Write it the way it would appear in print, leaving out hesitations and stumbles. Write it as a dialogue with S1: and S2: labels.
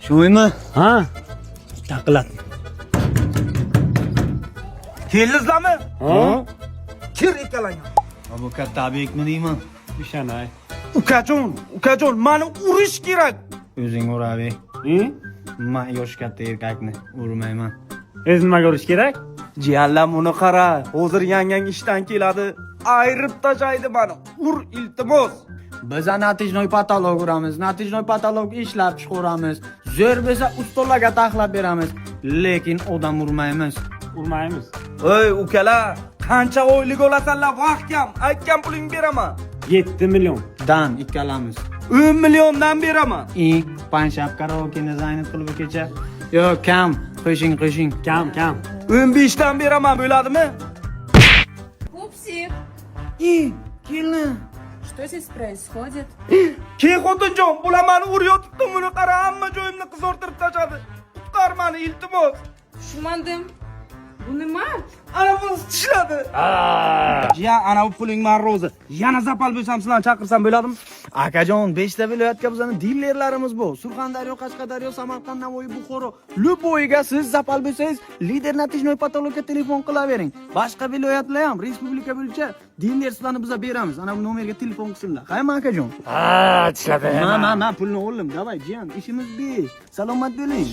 S1: Shuymi?
S2: Ha? Taqlat.
S3: Keldingizlarmi?
S2: Ha?
S3: Kir ekalang.
S1: Bu katta obyektmi deyman?
S2: Ishonay.
S3: Ukajon, meni urish kerak.
S1: O'zing uraver. Men yosh katta erkakni urmayman.
S2: O'z nimaga urish kerak?
S3: Jiyanlam uni qara. Hozir yangang ishdan keladi. Ayirib tashlaydi meni. Ur iltimos.
S1: Biz natijnoy patolog uramiz, natijnoy patolog ishlab chiqaramiz. Zo'r bo'lsa ustollarga taxlab beramiz, lekin odam urmaymiz.
S2: Urmaymiz.
S3: Ey ukalar, qancha oylik olasanlar vaqt kam. Aytgan pulingni beraman.
S2: 7 million.
S1: Dan ikkalamiz.
S3: 10 milliondan beraman.
S1: Panshab karaokeni zaynat qilib kecha. Yo'q, kam. Qo'shing.
S2: Kam.
S3: 15 dan beraman, bo'ladimi?
S4: Пупсик,
S3: Kelin.
S4: что здесь происходит?
S3: Keyin xotinjon, bular meni uryotibdi, buni qara, hamma joyimni qizartirib tashladi. Qutqar meni, iltimos.
S4: Shumandim. Bu nima?
S3: Ana buni tishladi. Jiyan, ana bu puling men ro'zi. Yana zapal bo'lsam sizlarni chaqirsam bo'ladimi?
S1: Akajon, 5 ta viloyatga bizning dillerlarimiz bor. Surxondaryo, Qashqadaryo, Samarqand, Navoiy, Buxoro. Luboyga siz zapal bo'lsangiz, lider natijnoy patologga telefon qilavering. Boshqa viloyatlar ham respublika bo'yicha diller sizlarni biz beramiz. Ana bu nomerga telefon qilsinlar. Qayma akajon?
S2: Tishladi.
S1: Ma, pulni o'g'lim, davay jiyan, ishimiz besh. Salomat bo'ling.